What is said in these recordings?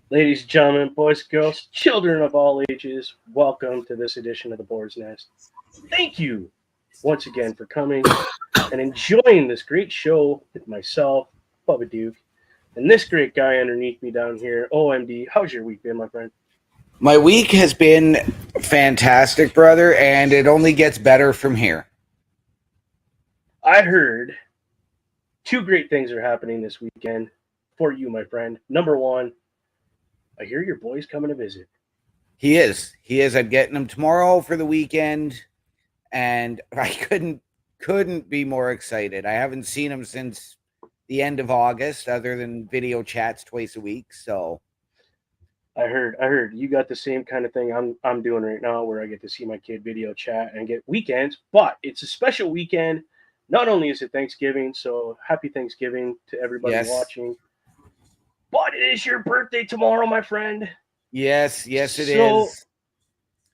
Ladies and gentlemen, boys, girls, children of all ages, welcome to this edition of the Boar's Nest. Thank you once again for coming and enjoying this great show with myself, Bubba Duke, and this great guy underneath me down here, OMD. How's your week been, my friend? My week has been fantastic, brother, and it only gets better from here. I heard two great things are happening this weekend for you, my friend. Number one, I hear your boy's coming to visit. He is. I'm getting him tomorrow for the weekend, and I couldn't be more excited. I haven't seen him since the end of August, other than video chats twice a week. So I heard you got the same kind of thing I'm doing right now, where I get to see my kid video chat and get weekends, but it's a special weekend. Not only is it Thanksgiving, so happy Thanksgiving to everybody watching. But it is your birthday tomorrow, my friend. Yes, it is. So,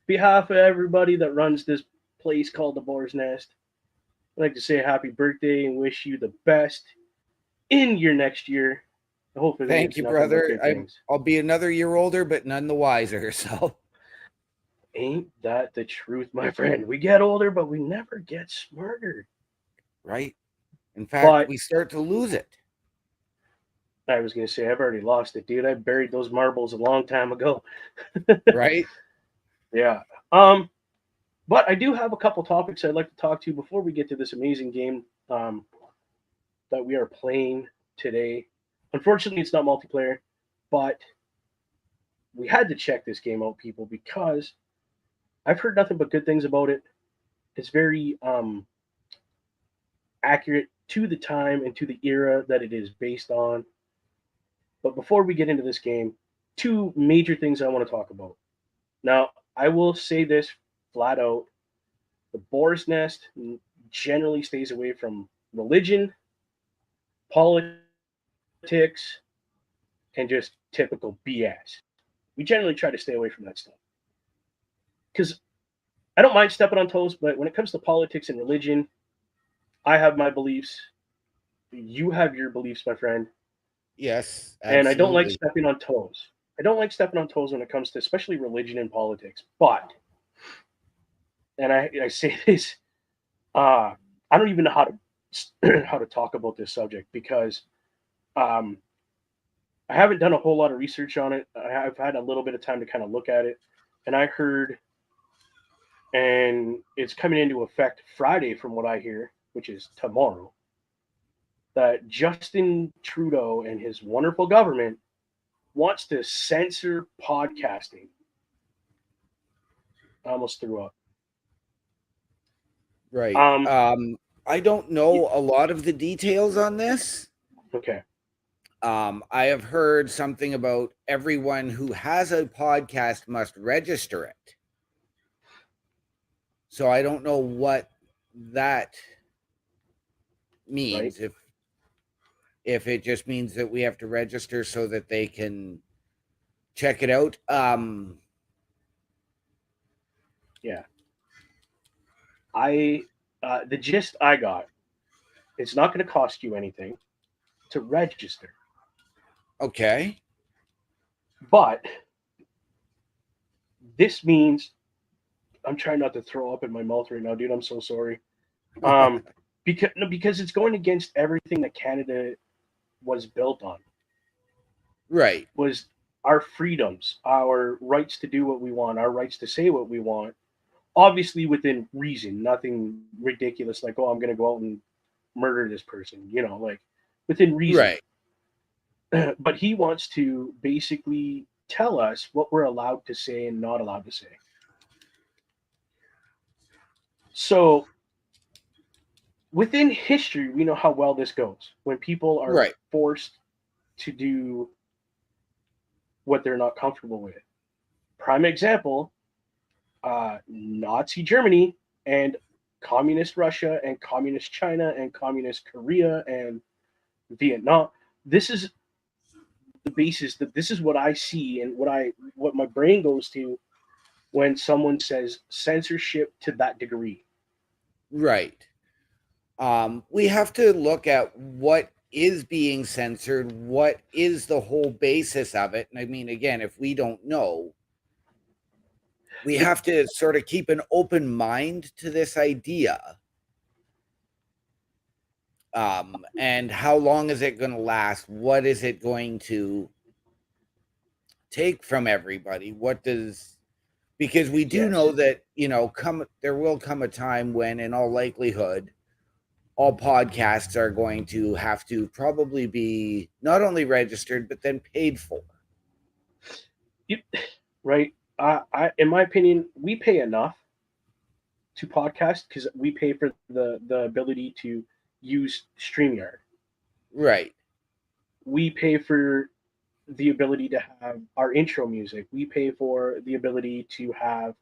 behalf of everybody that runs this place called the Boar's Nest, I'd like to say happy birthday and wish you the best in your next year. Hopefully, thank you, brother. I'll be another year older, but none the wiser. So, ain't that the truth, my friend? We get older, but we never get smarter. Right. In fact, we start to lose it. I was going to say, I've already lost it, dude. I buried those marbles a long time ago. Right? Yeah. But I do have a couple topics I'd like to talk to before we get to this amazing game that we are playing today. Unfortunately, it's not multiplayer, but we had to check this game out, people, because I've heard nothing but good things about it. It's very accurate to the time and to the era that it is based on. But before we get into this game, two major things I want to talk about. Now, I will say this flat out. The Boar's Nest generally stays away from religion, politics, and just typical BS. We generally try to stay away from that stuff. Because I don't mind stepping on toes, but when it comes to politics and religion, I have my beliefs. You have your beliefs, my friend. Yes, absolutely. And I don't like stepping on toes. I don't like stepping on toes when it comes to especially religion and politics. But, and I say this, I don't even know how to talk about this subject because I haven't done a whole lot of research on it. I've had a little bit of time to kind of look at it, and I heard and it's coming into effect Friday, from what I hear, which is tomorrow, that Justin Trudeau and his wonderful government wants to censor podcasting. I almost threw up. Right. Um, I don't know a lot of the details on this. okay. I have heard something about everyone who has a podcast must register it. So I don't know what that Right. means. If it just means that we have to register so that they can check it out. Yeah. The gist I got, it's not going to cost you anything to register, Okay. but this means I'm trying not to throw up in my mouth right now, dude. I'm so sorry. Um, because it's going against everything that Canada was built on. Right. Was our freedoms, our rights to do what we want, our rights to say what we want, obviously within reason, nothing ridiculous like, oh, I'm going to go out and murder this person, like within reason. Right. But he wants to basically tell us what we're allowed to say and not allowed to say. So within history, we know how well this goes when people are Right. forced to do what they're not comfortable with. Prime example, Nazi Germany and communist Russia and communist China and communist Korea and Vietnam. This is the basis that this is what I see and what my brain goes to when someone says censorship to that degree. Right. We have to look at what is being censored, what is the whole basis of it. And I mean, again, if we don't know, we have to sort of keep an open mind to this idea. And how long is it going to last? What is it going to take from everybody? Because we do Yes, know that, there will come a time when, in all likelihood, all podcasts are going to have to probably be not only registered, but then paid for. right. In my opinion, we pay enough to podcast because we pay for the ability to use StreamYard. Right. We pay for the ability to have our intro music. We pay for the ability to have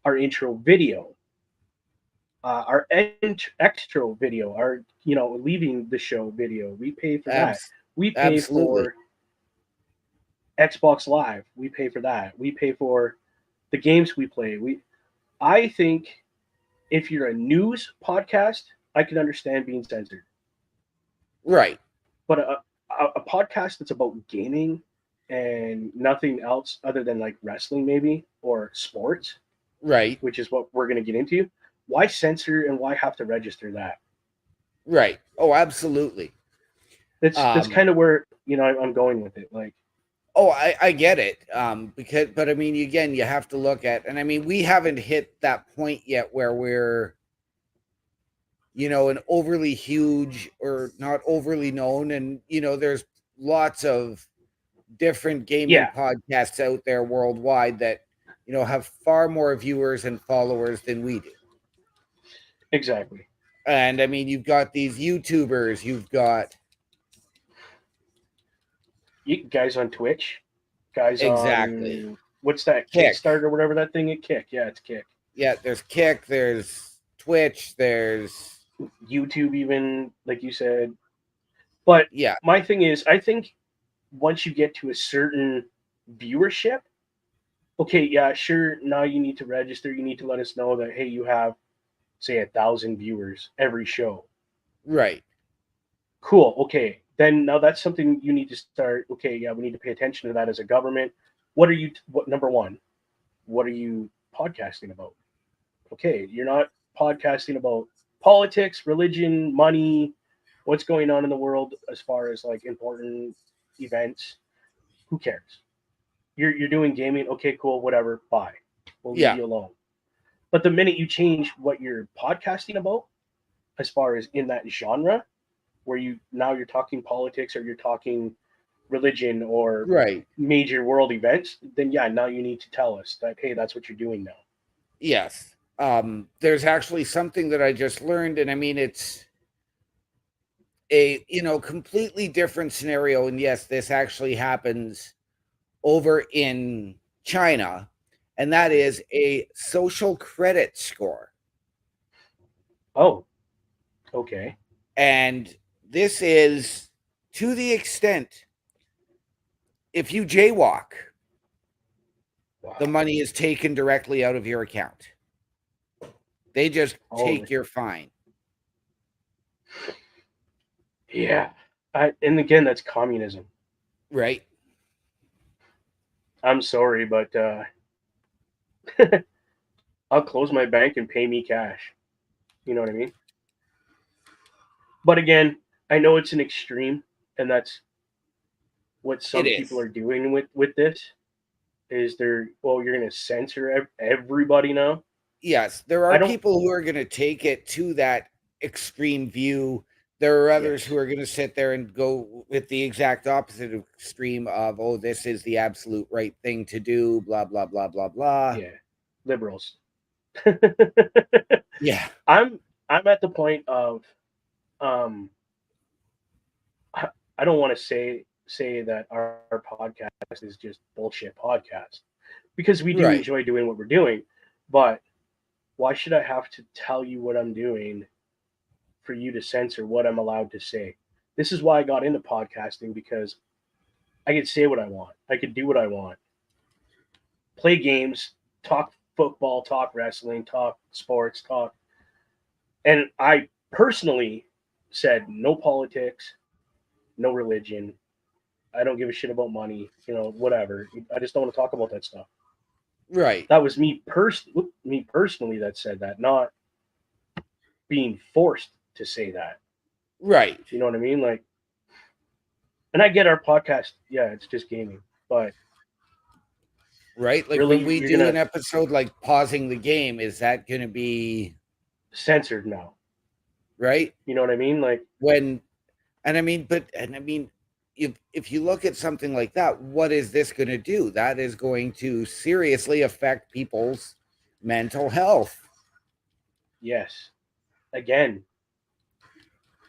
our intro video, our extra video, our leaving the show video. We pay for that. We pay Absolutely. for Xbox Live. We pay for that. We pay for the games we play. I think if you're a news podcast, I can understand being censored. Right. But a podcast that's about gaming and nothing else other than like wrestling maybe or sports, Right. which is what we're going to get into, why censor and why have to register that? Right. Oh, absolutely. That's kind of where I'm going with it. Like, oh, I get it. But I mean, again, you have to look at, and I mean, we haven't hit that point yet where we're, an overly huge or not overly known, and there's lots of different gaming yeah, podcasts out there worldwide that have far more viewers and followers than we do. exactly. And I mean, you've got these YouTubers, you've got Guys on Twitch, guys exactly on what's that Kick. Kickstarter, whatever that thing is. Kick, yeah, it's Kick. Yeah, there's Kick, there's Twitch, there's YouTube, even like you said. But yeah, my thing is, I think once you get to a certain viewership, okay, yeah, sure. Now you need to register. You need to let us know that hey, you have say 1,000 viewers every show. right, Cool. Okay, then now that's something you need to start. Okay, yeah, we need to pay attention to that as a government. What number one? What are you podcasting about? Okay, you're not podcasting about politics, religion, money, what's going on in the world as far as like important events. Who cares? You're doing gaming. Okay, cool, whatever. Bye. We'll leave yeah, you alone. But the minute you change what you're podcasting about, as far as in that genre, where you're talking politics or you're talking religion or Right. major world events, then yeah, now you need to tell us that, hey, that's what you're doing now. Yes. There's actually something that I just learned, and I mean, it's a completely different scenario. And yes, this actually happens over in China, and that is a social credit score. Oh, okay. And this is to the extent if you jaywalk, Wow. the money is taken directly out of your account. They just Holy. take your fine. Yeah. And again, that's communism. Right? I'm sorry, but I'll close my bank and pay me cash. You know what I mean? But again, I know it's an extreme, and that's what It some people is. are doing with this. Is they're, well, you're going to censor everybody now? Yes, there I are don't. people who are going to take it to that extreme view. There are others who Yes. are going to sit there and go with the exact opposite extreme of, oh, this is the absolute right thing to do, blah, blah, blah, blah, blah. Yeah. Liberals. Yeah. I'm I'm at the point of um I don't want to say that our podcast is just bullshit podcast, because we do Right. enjoy doing what we're doing, but why should I have to tell you what I'm doing for you to censor what I'm allowed to say? This is why I got into podcasting, because I could say what I want. I could do what I want. Play games, talk football, talk wrestling, talk sports, talk. And I personally said no politics, no religion. I don't give a shit about money, whatever. I just don't want to talk about that stuff. Right. That was me personally that said that, not being forced to say that. Right. You know what I mean? Like, and I get our podcast, yeah, it's just gaming, but Right. Like really, when we you're do gonna an episode like pausing the game, is that going to be censored now. right? You know what I mean? Like, When, and I mean, if you look at something like that, what is this going to do? That is going to seriously affect people's mental health. yes, again,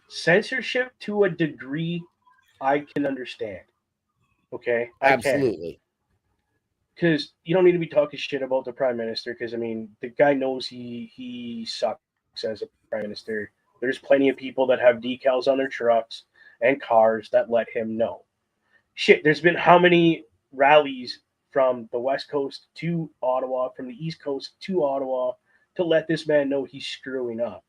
censorship to a degree I can understand. Okay, I can, Absolutely. because you don't need to be talking shit about the prime minister. Because I mean, the guy knows he sucks as a prime minister. There's plenty of people that have decals on their trucks and cars that let him know. Shit, there's been how many rallies from the West Coast to Ottawa, from the East Coast to Ottawa, to let this man know he's screwing up,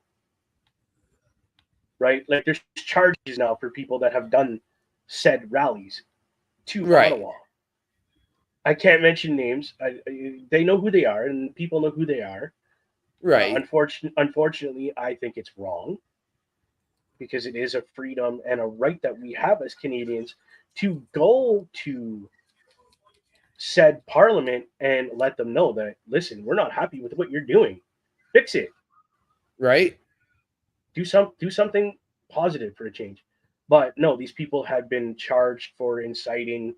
right? Like, there's charges now for people that have done said rallies to Right. Ottawa. I can't mention names. They know who they are, and people know who they are. Right. Unfortunately, I think it's wrong, because it is a freedom and a right that we have as Canadians to go to said parliament and let them know that, listen, we're not happy with what you're doing. Fix it. Right. Do something positive for a change. But no, these people have been charged for inciting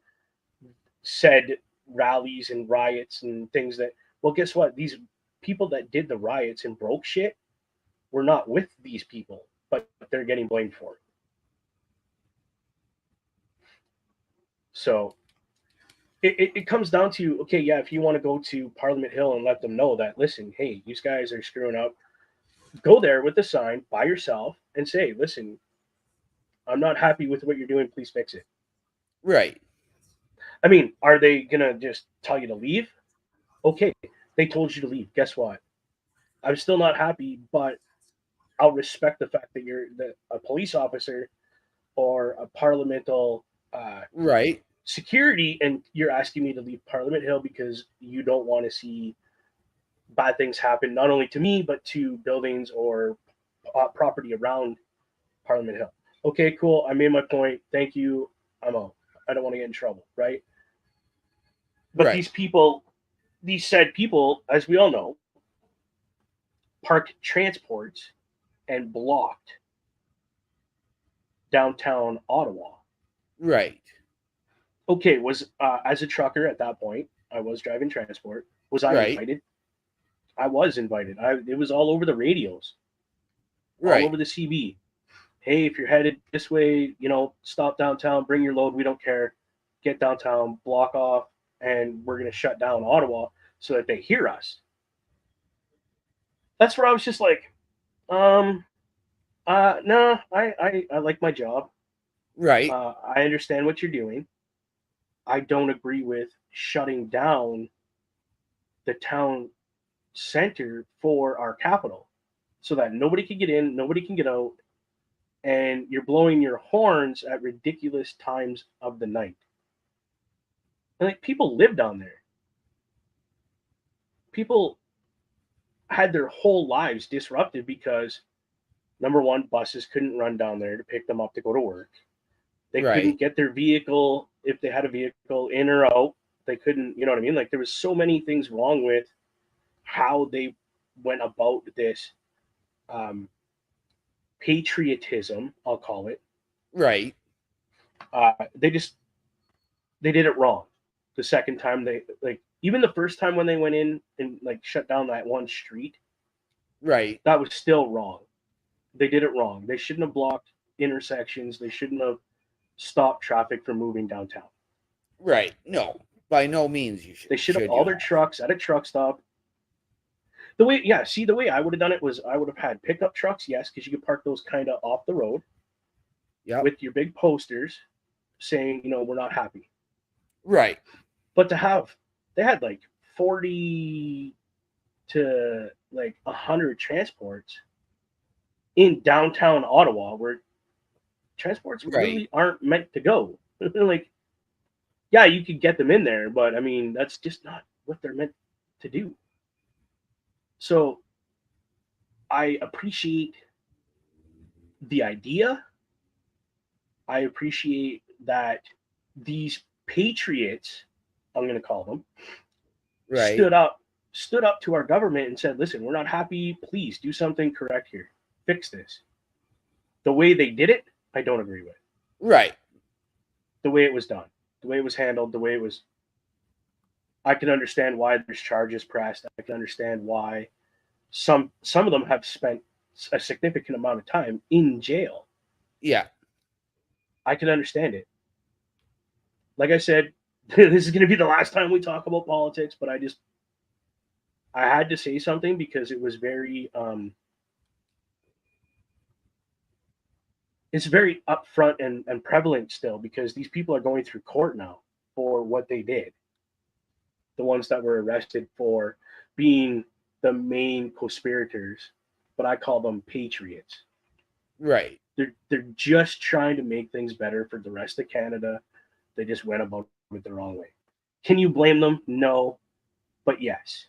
said rallies and riots and things that, well, guess what? These people that did the riots and broke shit were not with these people, but they're getting blamed for it. So it comes down to, okay, yeah, if you want to go to Parliament Hill and let them know that, listen, hey, these guys are screwing up, go there with the sign by yourself and say, listen, I'm not happy with what you're doing. Please fix it. Right. I mean, are they going to just tell you to leave? Okay, they told you to leave. Guess what? I'm still not happy, but I'll respect the fact that you're a police officer or a parliamental Right. security, and you're asking me to leave Parliament Hill because you don't want to see bad things happen, not only to me, but to buildings or property around Parliament Hill. Okay, cool. I made my point. Thank you. I'm out. I don't want to get in trouble, right? But Right. these people, these said people, as we all know, parked transports and blocked downtown Ottawa. Right. Okay, was as a trucker at that point, I was driving transport. Was I Right. invited? I was invited. It was all over the radios, all Right. over the CB. Hey, if you're headed this way, stop downtown, bring your load. We don't care. Get downtown, block off, and we're gonna shut down Ottawa so that they hear us. That's where I was just like, no, I like my job. Right. I understand what you're doing. I don't agree with shutting down the town center for our capital so that nobody can get in, nobody can get out, and you're blowing your horns at ridiculous times of the night. And like people lived on there. People had their whole lives disrupted because number one, buses couldn't run down there to pick them up to go to work. They Right. couldn't get their vehicle if they had a vehicle in or out. They couldn't, you know what I mean? Like there was so many things wrong with how they went about this um, patriotism, I'll call it. Right. They did it wrong. The second time they like even the first time when they went in and like shut down that one street, Right. that was still wrong. They did it wrong. They shouldn't have blocked intersections. They shouldn't have stopped traffic from moving downtown. Right. No, by no means you They should have should all you their have. trucks at a truck stop. The way I would have done it was I would have had pickup trucks, yes, because you could park those kind of off the road Yep. with your big posters saying, we're not happy. Right. But they had like 40 to like 100 transports in downtown Ottawa where transports Right. really aren't meant to go. Like, yeah, you could get them in there, but I mean, that's just not what they're meant to do. So I appreciate the idea. I appreciate that these patriots, I'm going to call them, Right. stood up to our government and said, "Listen, we're not happy. Please do something correct here. Fix this." The way they did it, I don't agree with. Right. The way it was done, the way it was handled, the way it was. I can understand why there's charges pressed. I can understand why some of them have spent a significant amount of time in jail. Yeah. I can understand it. Like I said, this is going to be the last time we talk about politics, but I had to say something because it was it's very upfront and prevalent still because these people are going through court now for what they did. The ones that were arrested for being the main conspirators, but I call them patriots. Right. They're just trying to make things better for the rest of Canada. They just went about it the wrong way. Can you blame them? No, but yes,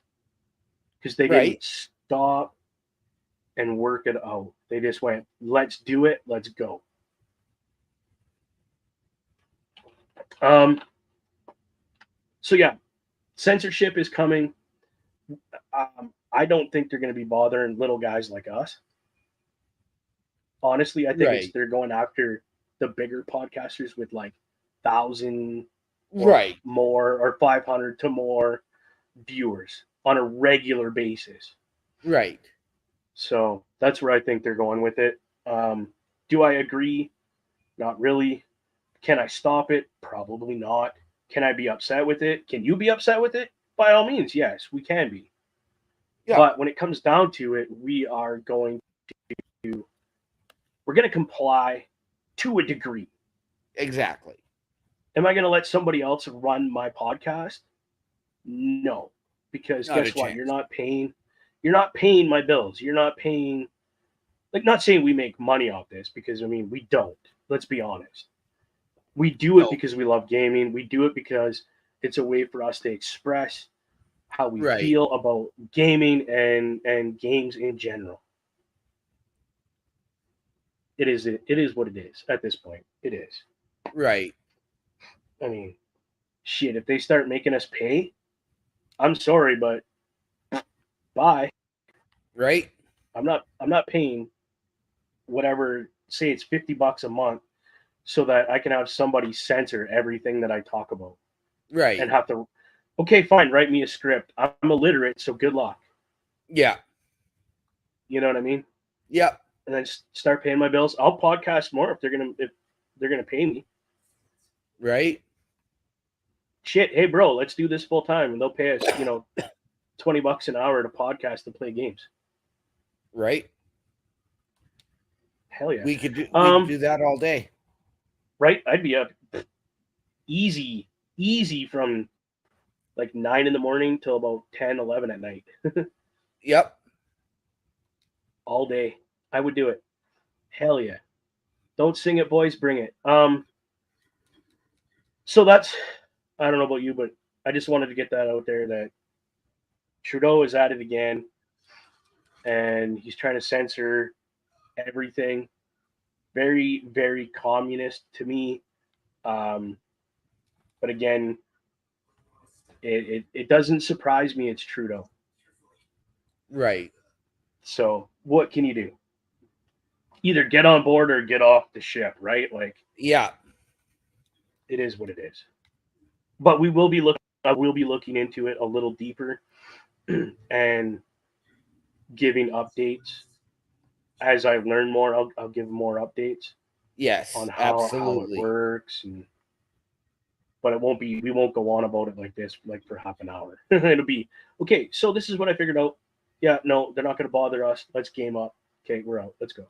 because they Right. didn't stop and work it out. They just went, "Let's do it. Let's go." Um. So yeah, censorship is coming. I don't think they're going to be bothering little guys like us. Honestly, I think Right. they're going after the bigger podcasters with like 1,000 or Right. more or 500 to more viewers on a regular basis. Right. So that's where I think they're going with it. Do I agree? Not really. Can I stop it? Probably not. Can I be upset with it? Can you be upset with it? By all means, yes, we can be. Yeah. But when it comes down to it, we're going to comply to a degree. Exactly. Am I going to let somebody else run my podcast? No, because Not a guess what? chance. You're not paying my bills. You're not paying. Like, not saying we make money off this because I mean we don't. Let's be honest. We do it No. because we love gaming. We do it because it's a way for us to express how we Right. feel about gaming and games in general. It is what it is at this point. It is. Right. I mean, shit. If they start making us pay, I'm sorry, but bye. Right. I'm not paying whatever, say it's $50 a month so that I can have somebody censor everything that I talk about Right. and have to, okay, fine, write me a script. I'm illiterate, so good luck. Yeah. You know what I mean? Yep. And then start paying my bills. I'll podcast more if they're gonna pay me. Right. Shit, hey bro, let's do this full time, and they'll pay us, $20 an hour to podcast and play games. Right. Hell yeah. We could do that all day. Right? I'd be up easy from like 9 in the morning till about 10, 11 at night. Yep. All day. I would do it. Hell yeah. Don't sing it, boys, bring it. So that's, I don't know about you, but I just wanted to get that out there that Trudeau is at it again, and he's trying to censor everything. Very, very communist to me. But again, it doesn't surprise me it's Trudeau. Right. So what can you do? Either get on board or get off the ship, right? Like, Yeah. it is what it is. But we will be looking. I will be looking into it a little deeper and giving updates as I learn more. I'll give more updates Yes. on how it Absolutely. works, but it won't be. We won't go on about it like this, like for half an hour. It'll be okay. So this is what I figured out. Yeah, no, they're not going to bother us. Let's game up. Okay, we're out. Let's go.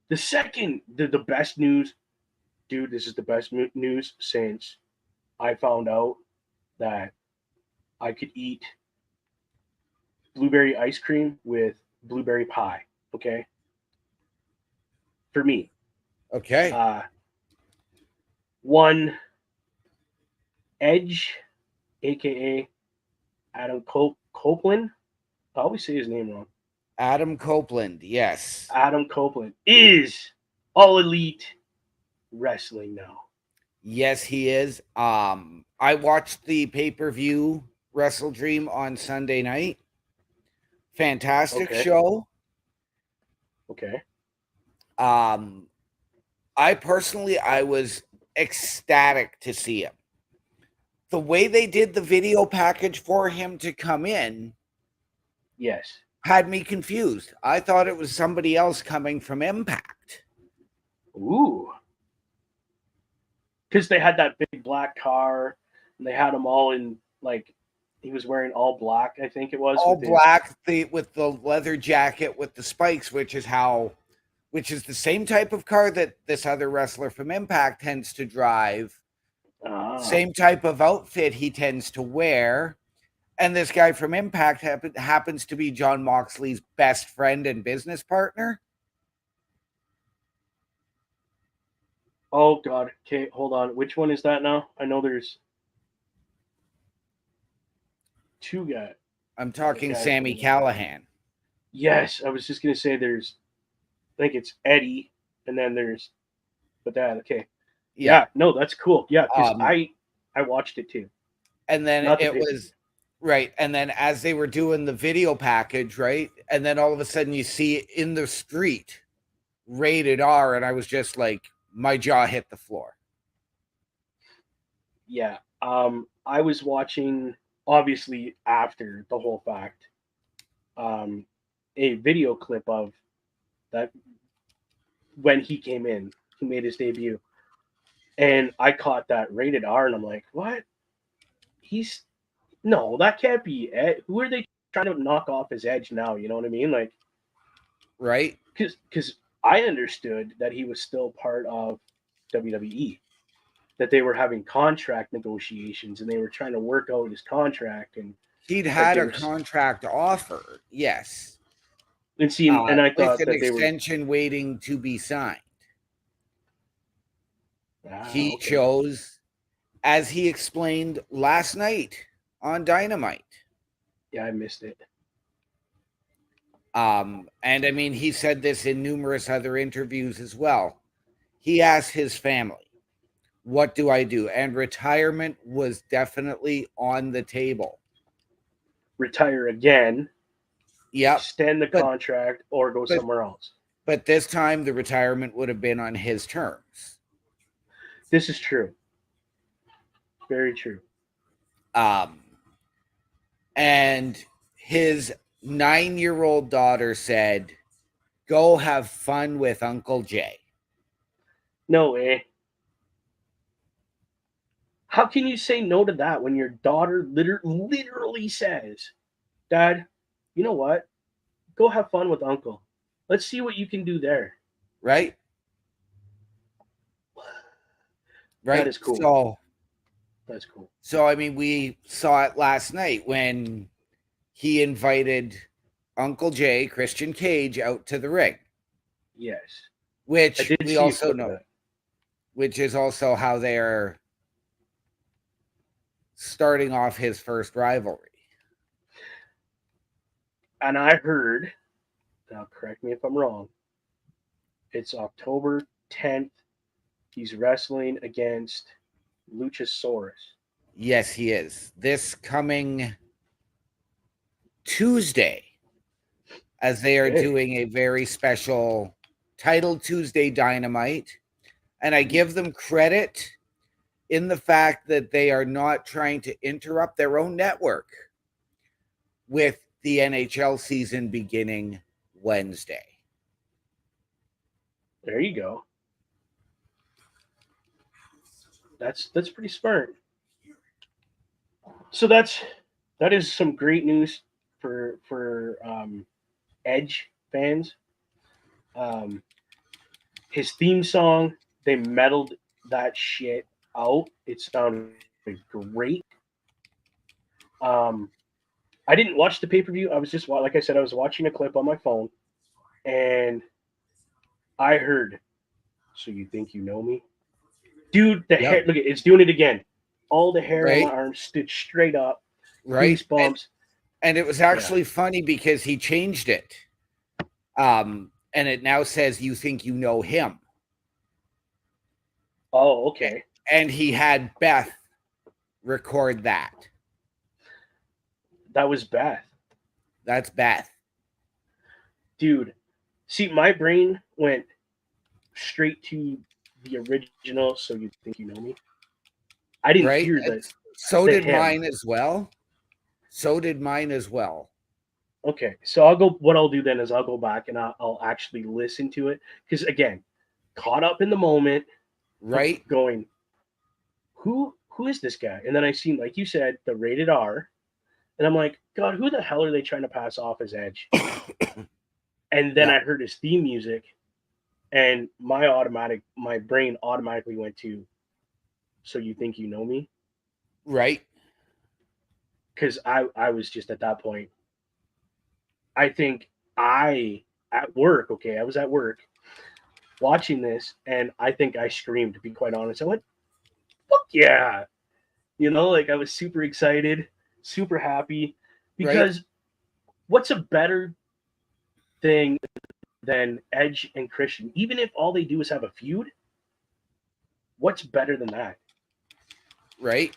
The second, the best news, dude. This is the best news since I found out that I could eat blueberry ice cream with blueberry pie. Okay, for me, Okay. one Edge, aka Adam Copeland. I always say his name wrong. Adam Copeland. Yes. Adam Copeland is All Elite Wrestling now. Yes, he is. I watched the pay-per-view Wrestle Dream on Sunday night. Fantastic show. Okay. I was ecstatic to see him. The way they did the video package for him to come in, yes, had me confused. I thought it was somebody else coming from Impact. Ooh. Because they had that big black car, and they had him all in, like, he was wearing all black, I think it was. All black, with the leather jacket with the spikes, which is the same type of car that this other wrestler from Impact tends to drive. Same type of outfit he tends to wear. And this guy from Impact happens to be Jon Moxley's best friend and business partner. Oh, God. Okay, hold on. Which one is that now? I know there's two guys. I'm talking Sami Callihan. Yes, I was just going to say I think it's Eddie, and then there's, okay. Yeah, no, that's cool. Yeah, because I watched it too. And then right. And then as they were doing the video package, right? And then all of a sudden you see in the street, rated R, and I was just like, my jaw hit the floor. Yeah. I was watching, obviously, after the whole fact, a video clip of that when he came in, he made his debut. And I caught that rated R, and I'm like, what? No, that can't be Ed. Who are they trying to knock off his Edge now? You know what I mean? Like, right? Because I understood that he was still part of WWE, that they were having contract negotiations, and they were trying to work out his contract. And he'd had a contract offer, yes. And I thought with an that extension waiting to be signed. He chose, as he explained last night on Dynamite. Yeah, I missed it. And I mean, he said this in numerous other interviews as well. He asked his family, what do I do? And retirement was definitely on the table. Retire again. Yep. extend the But- contract or go somewhere else. But this time the retirement would have been on his terms. This is true. Very true. And his 9-year-old daughter said, "Go have fun with Uncle Jay." No way. How can you say no to that when your daughter literally says, "Dad, you know what? Go have fun with Uncle. Let's see what you can do there." Right? Right. That is cool. That's cool. So, I mean, we saw it last night when he invited Uncle Jay, Christian Cage, out to the ring. Yes. Which I did we see a also clip of know, that. which is also how they're starting off his first rivalry. And I heard, now correct me if I'm wrong, it's October 10th. He's wrestling against Luchasaurus. Yes, he is. This coming Tuesday, as they are Okay. doing a very special Title Tuesday Dynamite. And I give them credit in the fact that they are not trying to interrupt their own network with the NHL season beginning Wednesday. There you go. That's pretty smart. So that is some great news for Edge fans. Um, his theme song, they meddled that shit out. It sounded great. Um, I didn't watch the pay per view. I was just like I said, I was watching a clip on my phone, and I heard. So you think you know me, dude? The hair. Look, it's doing it again. All the hair on my arms stood straight up. Right. Goosebumps. And it was actually funny because he changed it. And it now says, "You think you know him." Oh, okay. And he had Beth record that. That was Beth. That's Beth. Dude, see, my brain went straight to the original. So you think you know me? I didn't hear that. So did mine as well. So did mine as well. Okay, so I'll go. What I'll do then is I'll go back and I'll actually listen to it because again, caught up in the moment, right? Going, who is this guy? And then I seen, like you said, the rated R, and I'm like, God, who the hell are they trying to pass off as Edge? And then I heard his theme music, and my brain automatically went to, so you think you know me? Right. Because I was just at that point. I think I was at work watching this, and I think I screamed, to be quite honest. I went, fuck yeah. Like I was super excited, super happy, because what's a better thing than Edge and Christian? Even if all they do is have a feud, what's better than that? Right.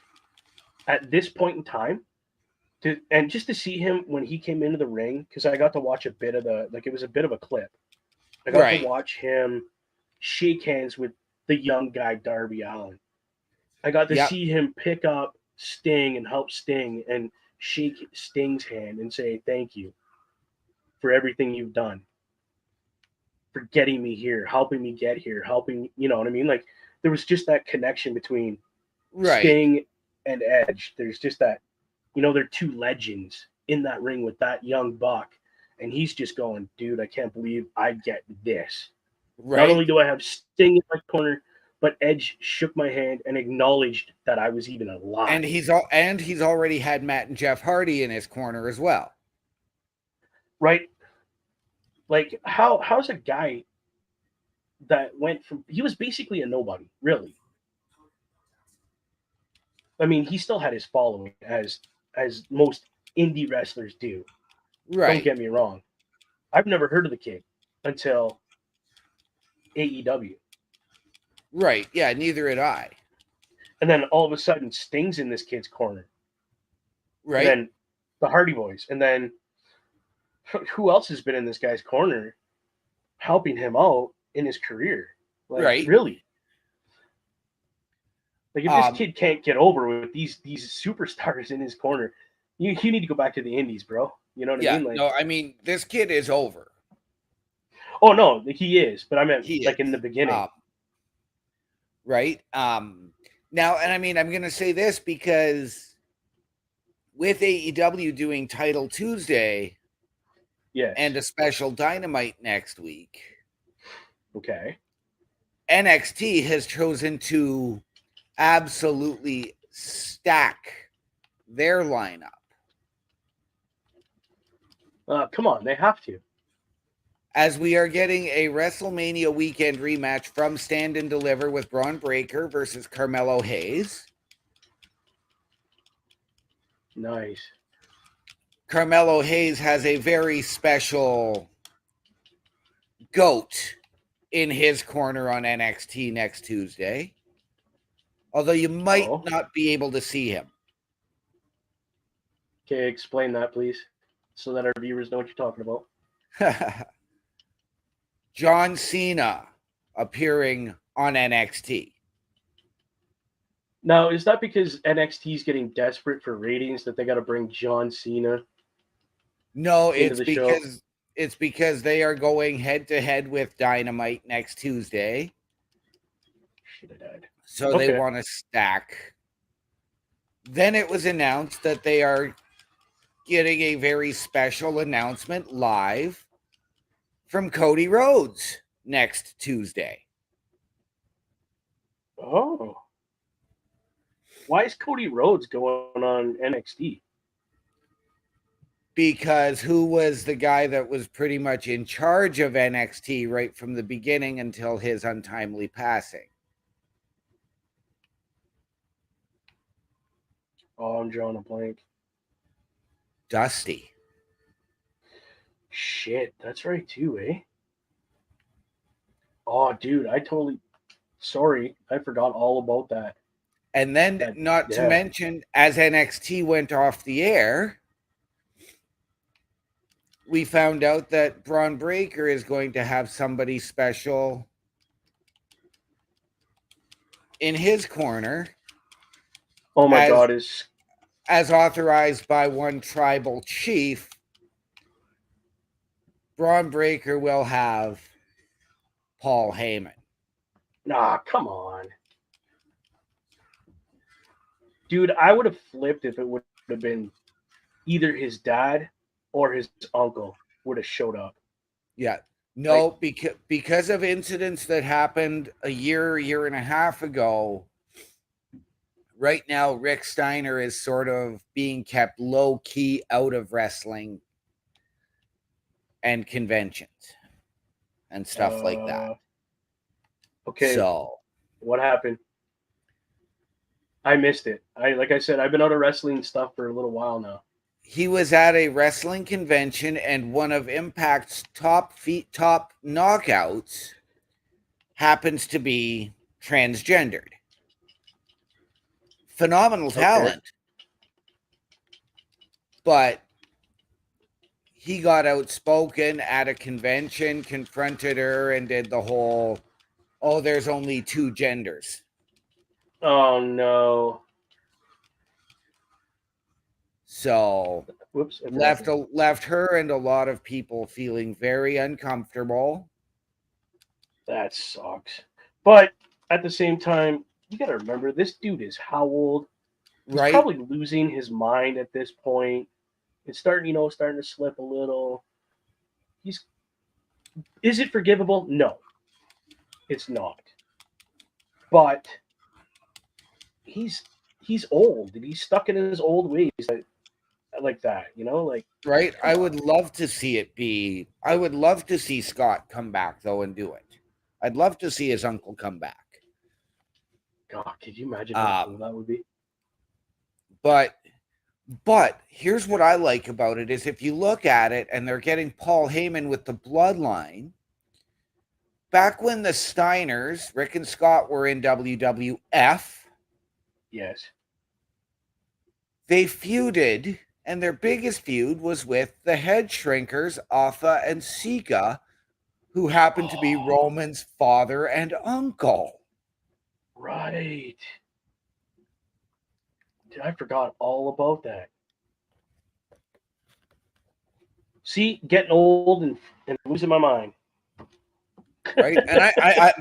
At this point in time, and just to see him when he came into the ring, because I got to watch a bit of it was a bit of a clip. I got to watch him shake hands with the young guy, Darby Allin. I got to see him pick up Sting and help Sting and shake Sting's hand and say, thank you for everything you've done, for getting me here, helping me get here, you know what I mean? Like, there was just that connection between Sting and Edge. There's just that, they're two legends in that ring with that young buck. And he's just going, dude, I can't believe I get this. Right. Not only do I have Sting in my corner, but Edge shook my hand and acknowledged that I was even alive. And he's already had Matt and Jeff Hardy in his corner as well. Right? Like, how's a guy that went from, he was basically a nobody, really. I mean, he still had his following as most indie wrestlers do. Right. Don't get me wrong. I've never heard of the kid until AEW. Right. Yeah, neither had I. And then all of a sudden, Sting's in this kid's corner. Right. And then the Hardy Boys. And then who else has been in this guy's corner helping him out in his career? Like, Right. really? Like, if this kid can't get over with these superstars in his corner, you need to go back to the Indies, bro. You know what I Yeah. mean? Like, No, I mean, this kid is over. oh no, he is. But I meant He like is. in the beginning. Right. Now, and I mean, I'm going to say this because with AEW doing Title Tuesday Yes. and a special Dynamite next week, Okay. NXT has chosen to absolutely stack their lineup. Come on, they have to. As we are getting a WrestleMania weekend rematch from Stand and Deliver with Braun Breaker versus Carmelo Hayes. Nice. Carmelo Hayes has a very special GOAT in his corner on NXT next Tuesday. Although you might not be able to see him. Okay, explain that, please, so that our viewers know what you're talking about. John Cena appearing on NXT. Now, is that because NXT is getting desperate for ratings that they got to bring John Cena? No, into it's because they are going head to head with Dynamite next Tuesday. Should have died. So they want to stack. Then it was announced that they are getting a very special announcement live from Cody Rhodes next Tuesday. Oh. Why is Cody Rhodes going on NXT? Because who was the guy that was pretty much in charge of NXT right from the beginning until his untimely passing? Oh, I'm drawing a blank. Dusty. Shit, that's right too, eh? Oh, dude, sorry, I forgot all about that. And then, to mention, as NXT went off the air, we found out that Braun Breaker is going to have somebody special in his corner. Oh my God, as authorized by one tribal chief, Braun Breaker will have Paul Heyman. Nah, come on. Dude, I would have flipped if it would have been either his dad or his uncle would have showed up. Yeah. No, because of incidents that happened a year and a half ago, right now Rick Steiner is sort of being kept low key out of wrestling and conventions and stuff like that. Okay. So what happened? I missed it. Like I said, I've been out of wrestling stuff for a little while now. He was at a wrestling convention, and one of Impact's top knockouts happens to be transgendered. Phenomenal talent. But he got outspoken at a convention, confronted her, and did the whole, oh, there's only two genders. Oh, no. So left her and a lot of people feeling very uncomfortable. That sucks. But at the same time, you got to remember, this dude is how old? He's probably losing his mind at this point. It's starting to slip a little. Is it forgivable? No, it's not. But he's old and he's stuck in his old ways like that, right. I would love to see I would love to see Scott come back though and do it. I'd love to see his uncle come back. God, could you imagine how cool that would be? But here's what I like about it is if you look at it and they're getting Paul Heyman with the bloodline, back when the Steiners, Rick and Scott, were in WWF, yes, they feuded And their biggest feud was with the head shrinkers, Alpha and Sika, who happened to be Roman's father and uncle. Right. Dude, I forgot all about that. See, getting old and losing my mind. Right? And I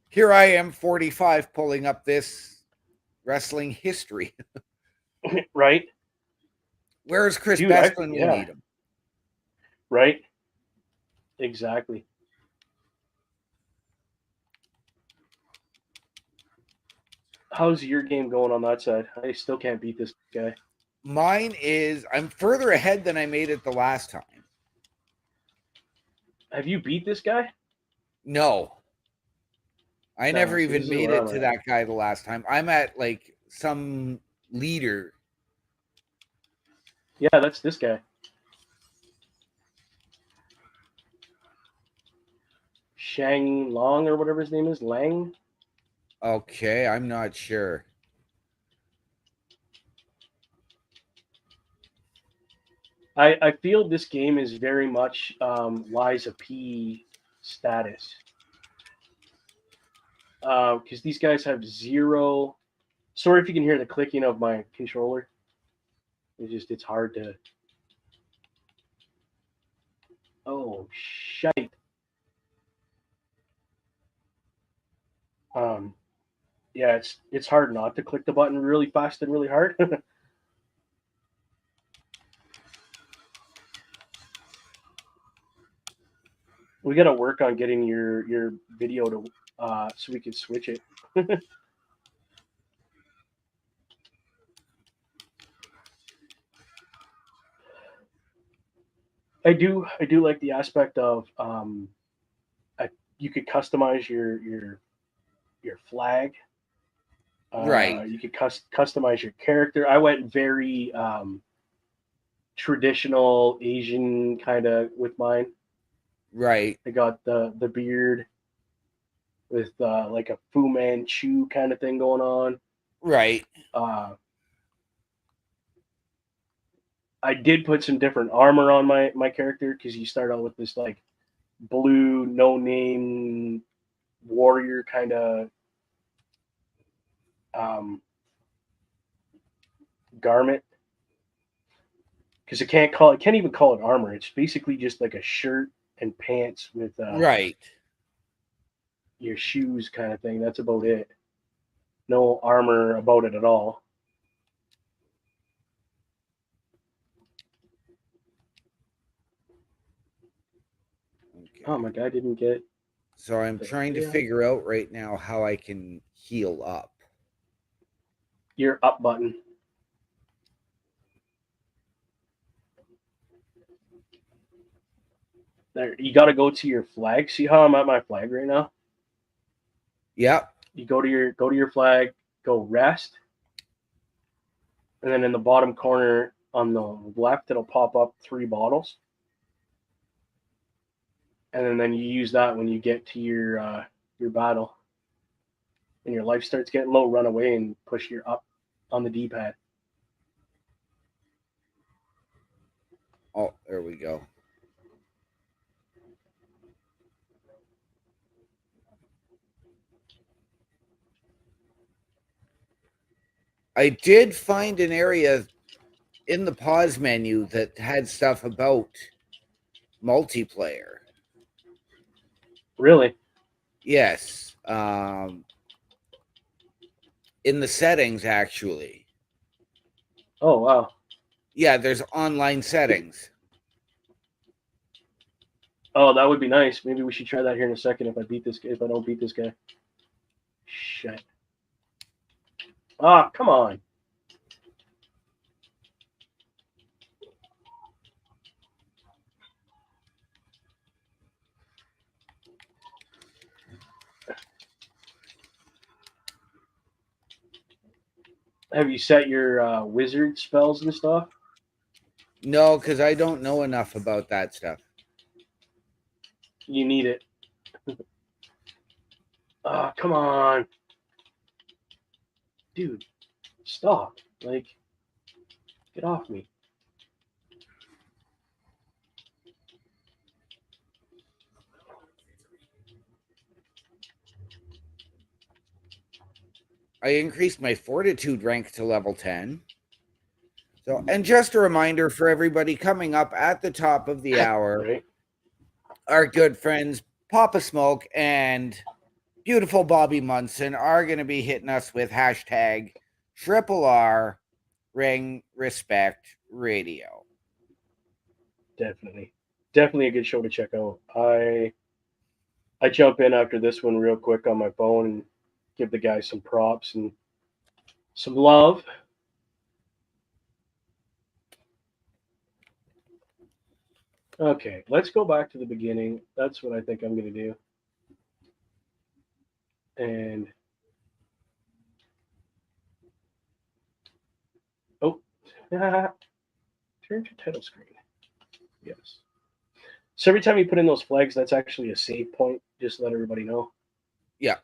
here I am, 45, pulling up this wrestling history. Right? Where's Chris Dude, Best when we yeah. need him? Right? Exactly. How's your game going on that side? I still can't beat this guy. Mine is, I'm further ahead than I made it the last time. Have you beat this guy? No. I never So even this is made where it I'm to at. that guy the last time. I'm at like some leader. Yeah, that's this guy. Shang Long or whatever his name is. Lang? Okay, I'm not sure. I feel this game is very much Liza P status. Because these guys have zero. Sorry if you can hear the clicking of my controller. It's hard to. Oh shite. Um, yeah, it's hard not to click the button really fast and really hard. We got to work on getting your video to so we can switch it. I do like the aspect of you could customize your flag. Right, You could customize your character. I went very traditional Asian kind of with mine. right, I got the beard with like a Fu Manchu kind of thing going on. right, Uh, I did put some different armor on my character because you start out with this like blue no name warrior kind of um, garment because it can't even call it armor. It's basically just like a shirt and pants with right. your shoes kind of thing. That's about it. No armor about it at all. Okay. Oh, my guy didn't get So I'm the trying to yeah. figure out right now how I can heal up. Your up button. There, you got to go to your flag. See how I'm at my flag right now? Yep. You go to your flag, go rest, and then in the bottom corner on the left, it'll pop up 3 bottles, and then you use that when you get to your battle. When your life starts getting low, run away and push your up on the D-pad. Oh, there we go. I did find an area in the pause menu that had stuff about multiplayer. Really? Yes. In the settings, actually. Oh wow. Yeah, there's online settings. Oh, that would be nice. Maybe we should try that here in a second. If I don't beat this guy. Shit. Ah, come on. Have you set your wizard spells and stuff? No, because I don't know enough about that stuff. You need it. Ah, come on. Dude, stop. Like, get off me. I increased my fortitude rank to level 10. So, and just a reminder for everybody, coming up at the top of the hour, Right. our good friends Papa Smoke and beautiful Bobby Munson are going to be hitting us with hashtag Triple R Ring Respect Radio. Definitely a good show to check out. I jump in after this one real quick on my phone and give the guys some props and some love. Okay, let's go back to the beginning. That's what I think I'm going to do. And oh, turn to title screen. Yes. So every time you put in those flags, that's actually a save point. Just to let everybody know. Yeah.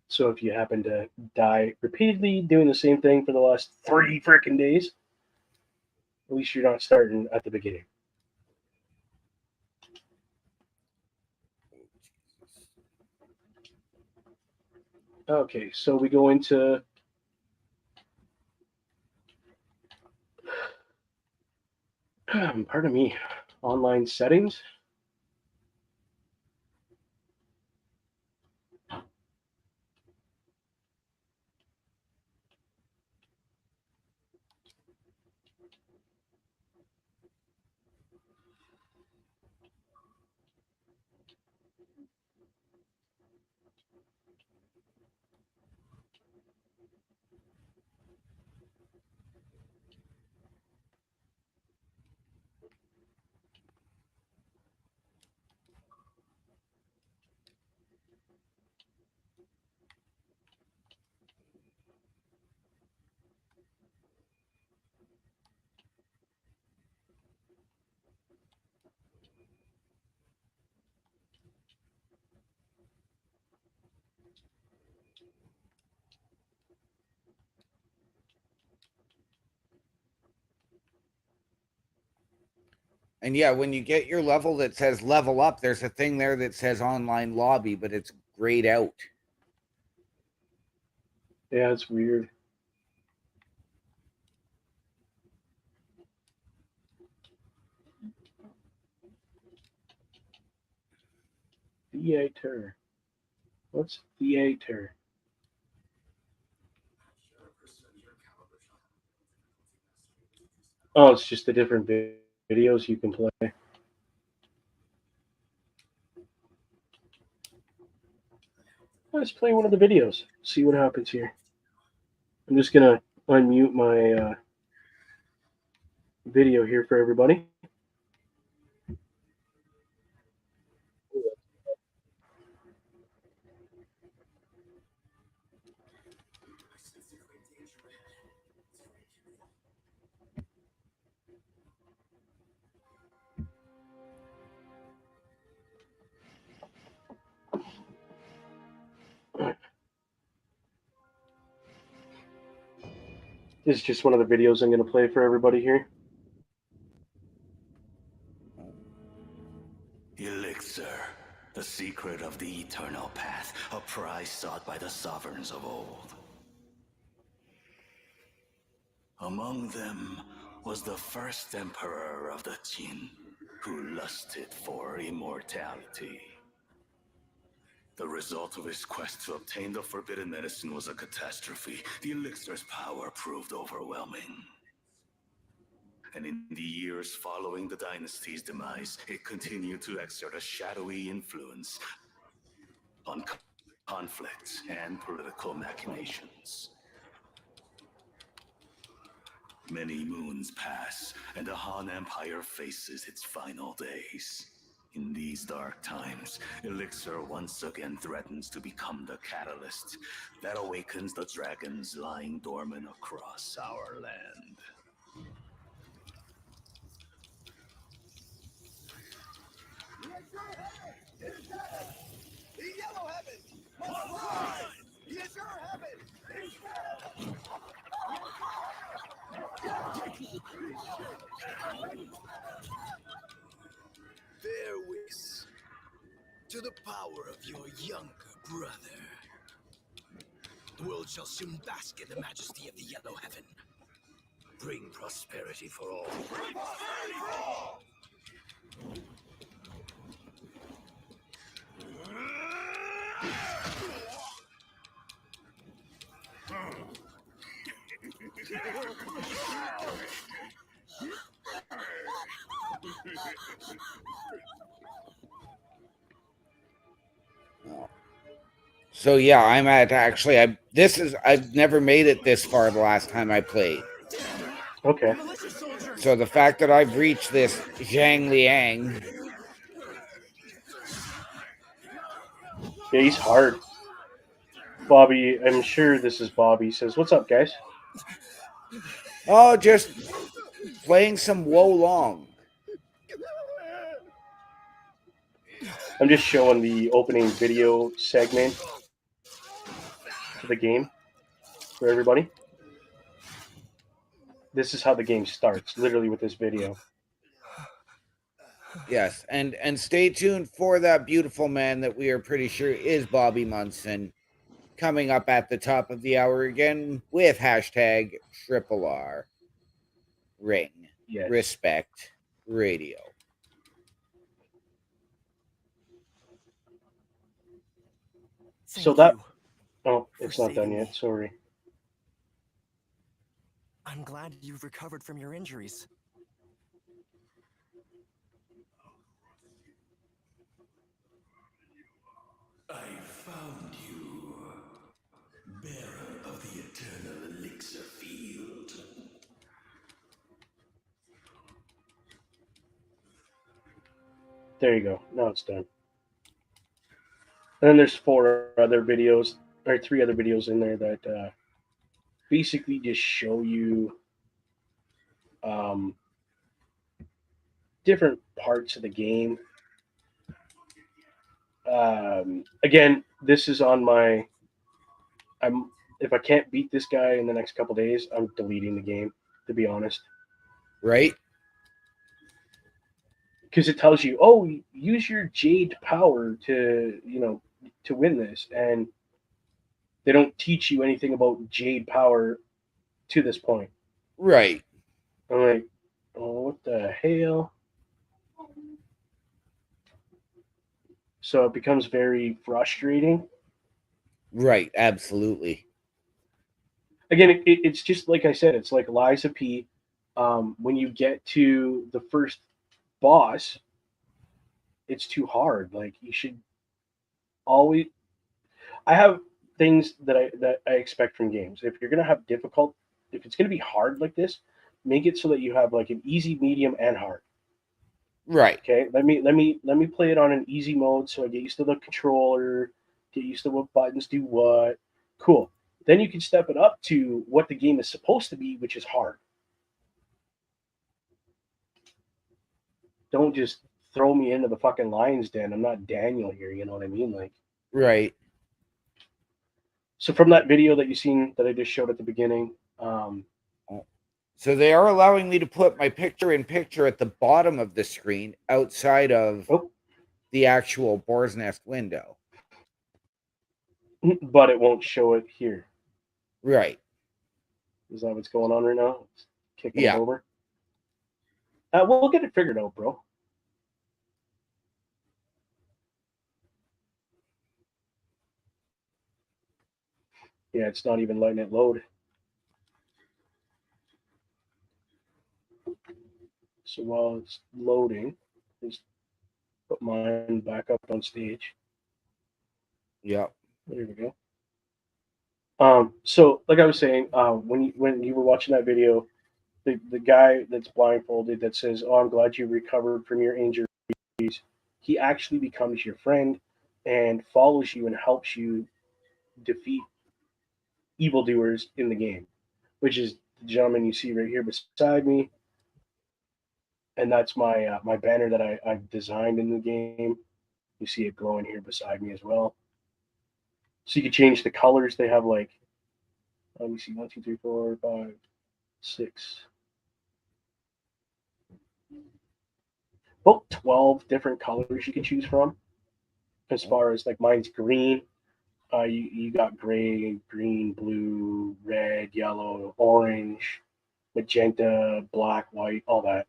So if you happen to die repeatedly doing the same thing for the last 3 freaking days, at least you're not starting at the beginning. Okay, so we go into pardon me, online settings. And yeah, when you get your level that says level up, there's a thing there that says online lobby, but it's grayed out. Yeah, it's weird. Theater. What's theater? Oh, it's just the different videos you can play. Let's play one of the videos. See what happens here. I'm just gonna unmute my video here for everybody. This is just one of the videos I'm gonna play for everybody here. Elixir, the secret of the eternal path, a prize sought by the sovereigns of old. Among them was the first emperor of the Jin, who lusted for immortality. The result of his quest to obtain the forbidden medicine was a catastrophe. The elixir's power proved overwhelming. And in the years following the dynasty's demise, it continued to exert a shadowy influence on conflicts and political machinations. Many moons pass, and the Han Empire faces its final days. In these dark times, Elixir once again threatens to become the catalyst that awakens the dragons lying dormant across our land. The yellow heaven must rise! The azure heaven bear witness to the power of your younger brother. The world shall soon bask in the majesty of the yellow heaven. Bring prosperity for all. Bring prosperity for all! So yeah, I'm at actually. I've never made it this far the last time I played. Okay. So the fact that I've reached this Zhang Liang, Yeah, he's hard. Bobby, I'm sure this is Bobby. Says, "What's up, guys?" oh, just playing some Wo Long. I'm just showing the opening video segment to the game for everybody. This is how the game starts, literally with this video. Yes, and stay tuned for that beautiful man that we are pretty sure is Bobby Munson coming up at the top of the hour again with hashtag Triple R Ring Yes. Respect Radio. So that. Oh, it's not done yet. Sorry. I'm glad you've recovered from your injuries. I found you, bearer of the eternal elixir field. There you go. Now it's done. And then there's 4 other videos, or 3 other videos in there that basically just show you different parts of the game. Again, this is on my. If I can't beat this guy in the next couple days, I'm deleting the game. To be honest, Right? because it tells you, oh, use your jade power to win this, and they don't teach you anything about jade power to this point. Right. I'm like, oh, what the hell? So it becomes very frustrating. Right. Absolutely. Again, it's just like I said, it's like Liza P. When you get to the first boss, it's too hard. Like you should always. I have things that I expect from games. If you're gonna have if it's gonna be hard like this, make it so that you have like an easy, medium, and hard. Right. Okay, let me play it on an easy mode so I get used to the controller, get used to what buttons do what. Cool. Then you can step it up to what the game is supposed to be, which is hard. Don't just throw me into the fucking lion's den. I'm not Daniel here, you know what I mean? Like, Right. so from that video that you seen that I just showed at the beginning, So they are allowing me to put my picture in picture at the bottom of the screen outside of the actual Boar's Nest window. but it won't show it here. Right. Is that what's going on right now? It's kicking Yeah. it over. We'll get it figured out, bro. Yeah, it's not even letting it load. So while it's loading, just put mine back up on stage. Yep. There we go. So like I was saying, when you were watching that video, the guy that's blindfolded that says, "Oh, I'm glad you recovered from your injuries," he actually becomes your friend and follows you and helps you defeat evildoers in the game, which is the gentleman you see right here beside me, and that's my banner that I've designed in the game. You see it glowing here beside me as well. So you can change the colors. They have like, let me see, 1, 2, 3, 4, 5, 6, about 12 different colors you can choose from. As far as like mine's green, You got gray, green, blue, red, yellow, orange, magenta, black, white, all that.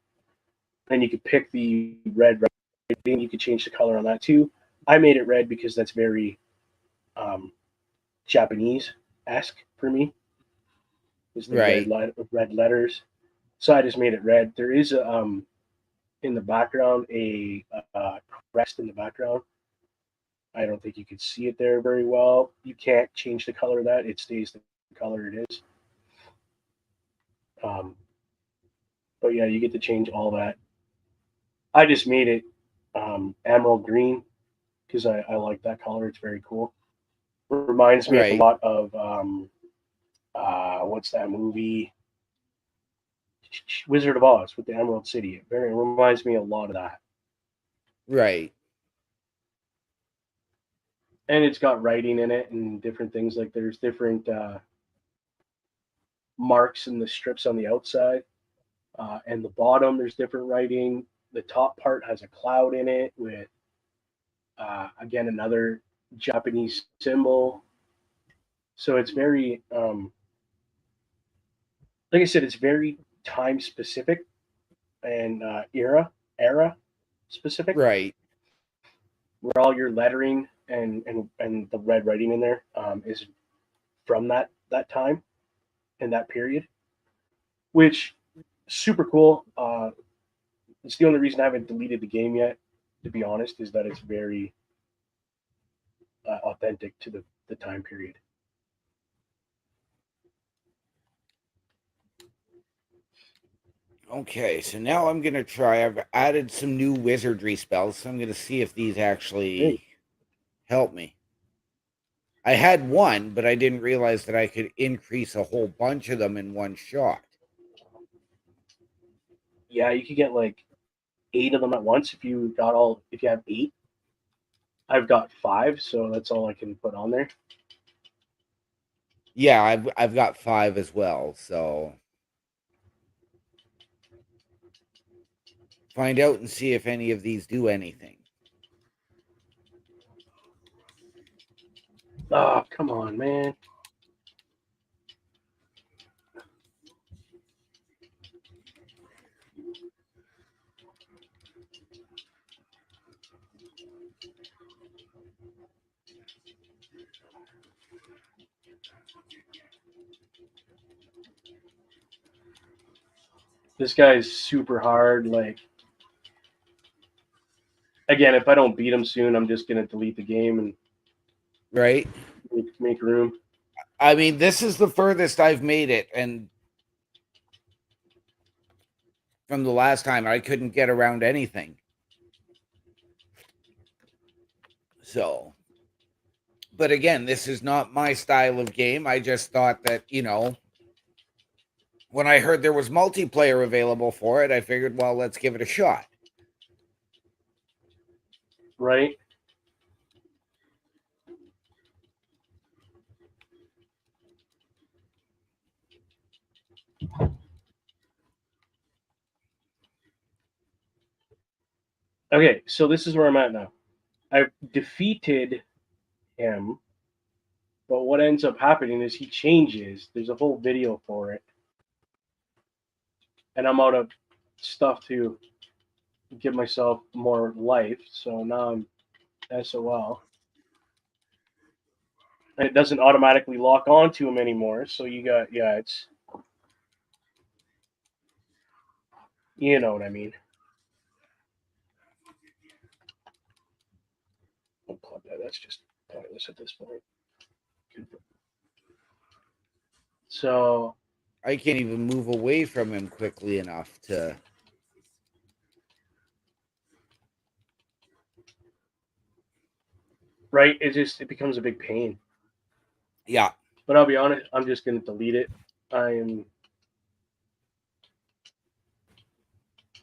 Then you could pick the red writing. You could change the color on that too. I made it red because that's very um, Japanese esque for me. Is the Right. red letters. So I just made it red. There is a in the background a crest in the background. I don't think you can see it there very well. You can't change the color of that. It stays the color it is. Um, but yeah, you get to change all that. I just made it emerald green because I like that color. It's very cool. Reminds me a Right. lot of what's that movie? Wizard of Oz with the Emerald City. It reminds me a lot of that. Right. And it's got writing in it and different things. Like there's different marks in the strips on the outside and the bottom. There's different writing. The top part has a cloud in it with again another Japanese symbol. So it's very like I said, it's very time specific and era specific, Right. where all your lettering and the red writing in there is from that time and that period, which super cool. It's the only reason I haven't deleted the game yet, to be honest, is that it's very authentic to the time period. Okay, so now I'm gonna try. I've added some new wizardry spells, so I'm gonna see if these Hey, actually help me. I had one, but I didn't realize that I could increase a whole bunch of them in one shot. yeah, you could get like 8 of them at once if you got all. If you have 8, I've got 5, so that's all I can put on there. Yeah, I've got 5 as well, so find out and see if any of these do anything. Oh, come on, man. This guy's super hard. Like, again, if I don't beat him soon, I'm just going to delete the game and Right? make room. I mean, this is the furthest I've made it, and from the last time I couldn't get around anything. So, but again, this is not my style of game. I just thought that, when I heard there was multiplayer available for it, I figured, well, let's give it a shot. Right? Okay, so this is where I'm at now. I've defeated him, but what ends up happening is he changes. There's a whole video for it, and I'm out of stuff to give myself more life. So now I'm SOL, and it doesn't automatically lock onto him anymore. So you got it's you know what I mean. Unplug that. That's just pointless at this point. So I can't even move away from him quickly enough to. right, it becomes a big pain. Yeah. But I'll be honest, I'm just gonna delete it. I'm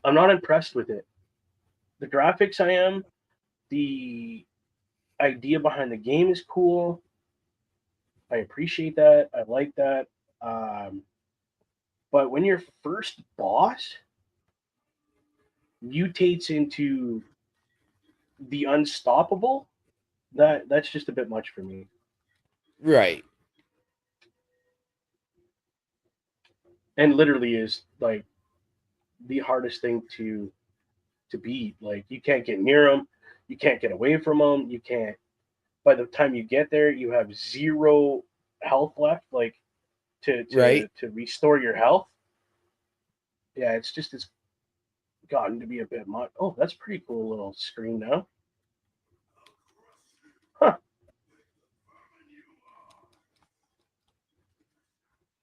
I'm not impressed with it. The graphics I am, the idea behind the game is cool. I appreciate that. I like that. Um, but when your first boss mutates into the unstoppable, that's just a bit much for me. Right. And literally is like the hardest thing to beat. Like you can't get near them, you can't get away from them, you can't. By the time you get there, you have zero health left. Like Right. to restore your health. Yeah, it's gotten to be a bit much. Oh, that's pretty cool little screen now. Huh.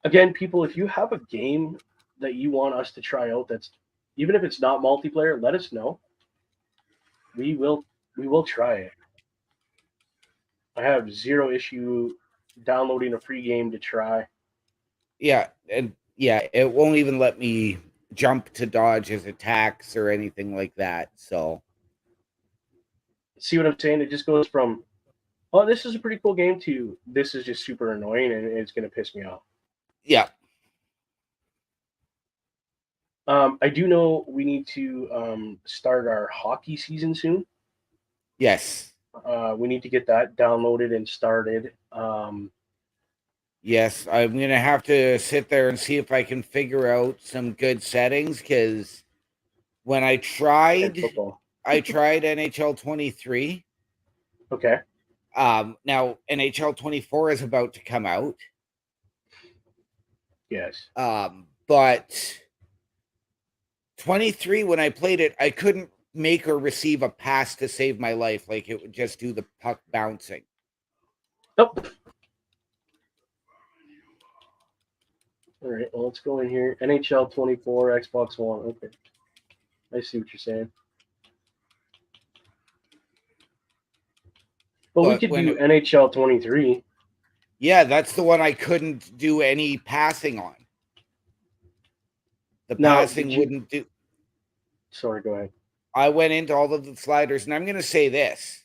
Again, people, if you have a game that you want us to try out, that's even if it's not multiplayer, let us know. We will try it. I have zero issue downloading a free game to try. Yeah, and yeah, it won't even let me jump to dodge his attacks or anything like that. So See what I'm saying? It just goes from, oh, this is a pretty cool game to this is just super annoying and it's gonna piss me off. yeah. I do know we need to start our hockey season soon. Yes. We need to get that downloaded and started. Yes, I'm gonna have to sit there and see if I can figure out some good settings because when and football. I tried NHL 23. Okay. Now NHL 24 is about to come out. Yes. But 23, when I played it, I couldn't make or receive a pass to save my life. Like it would just do the puck bouncing. Nope. All right. Well, let's go in here. NHL 24, Xbox One. Okay. I see what you're saying. But we But could when do NHL 23. yeah, that's the one I couldn't do any passing on. The Now, passing wouldn't do. Sorry, go ahead. I went into all of the sliders, and I'm going to say this.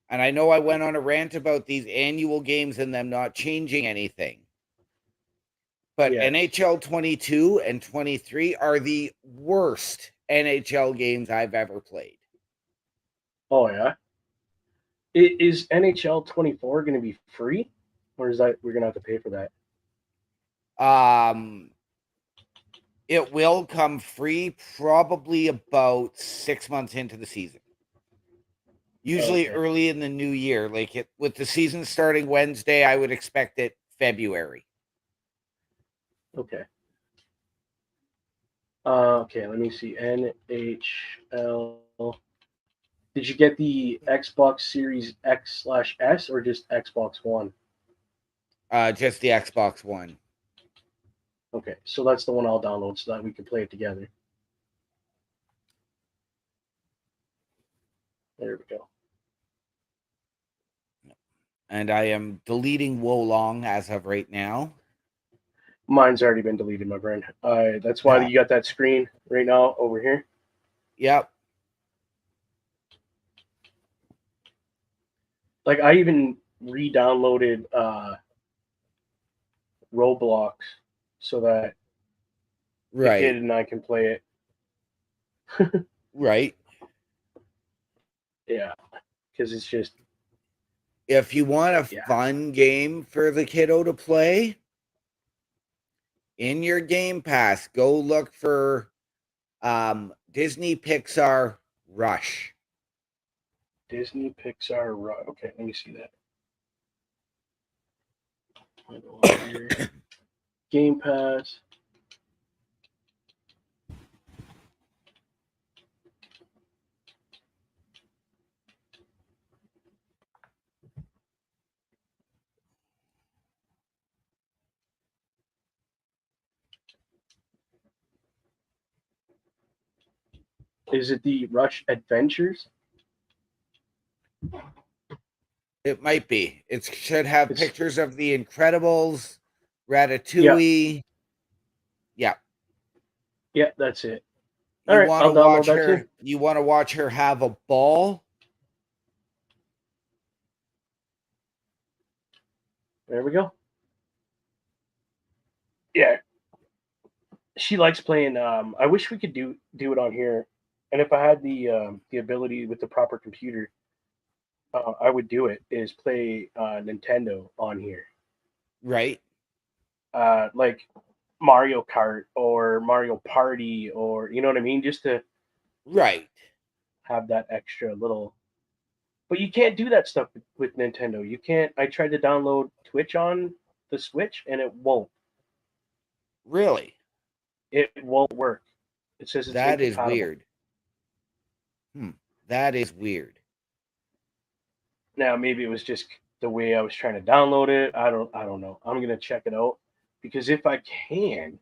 And I know I went on a rant about these annual games and them not changing anything. But Yes. NHL 22 and 23 are the worst NHL games I've ever played. Oh yeah. Is NHL 24 going to be free, or is that we're going to have to pay for that? It will come free probably about 6 months into the season. Usually Okay. early in the new year. Like it with the season starting Wednesday, I would expect it February. Okay. Okay, let me see. NHL. Did you get the Xbox Series X/S or just Xbox One? Just the Xbox One. Okay, so that's the one I'll download so that we can play it together. There we go. And I am deleting Wolong as of right now. Mine's already been deleted, my friend. That's why Yeah. you got that screen right now over here. Yep. Like I even re-downloaded Roblox so that the Right. kid and I can play it. Right. Yeah, because it's just If you want a yeah. fun game for the kiddo to play, in your Game Pass, go look for Disney Pixar Rush. Disney Pixar. Okay, let me see that. Game Pass. Is it the Rush Adventures? It might be. It should have It's pictures of the Incredibles, Ratatouille. Yeah. yeah, that's it. All You right, want to I'll download watch that her. too. You want to watch her have a ball. There we go. Yeah, she likes playing. I wish we could do it on here, and if I had the ability with the proper computer, I would do it is play Nintendo on here, Right. like Mario Kart or Mario Party, or you know what I mean, just to Right. have that extra little. But you can't do that stuff with Nintendo. You can't. I tried to download Twitch on the Switch and it won't. Really? It won't work. It says it's That is incompatible. weird. That is weird. Now maybe it was just the way I was trying to download it. I don't know. I'm gonna check it out because if I can,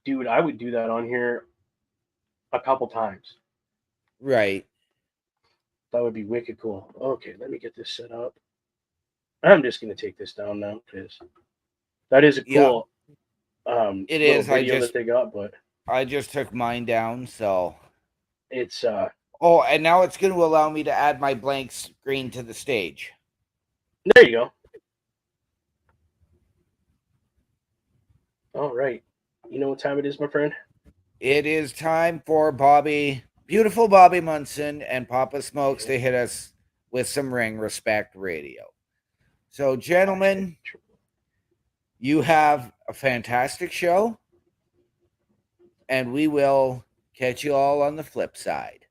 dude, I would do that on here a couple times. Right. That would be wicked cool. Okay, let me get this set up. I'm just gonna take this down now because that is a Yeah. cool It little is. video that they got, but I just took mine down, so it's oh, and now it's going to allow me to add my blank screen to the stage. there you go. All right. You know what time it is, my friend? It is time for beautiful Bobby Munson and Papa Smokes to hit us with some Ring Respect Radio. So, gentlemen, you have a fantastic show, and we will catch you all on the flip side.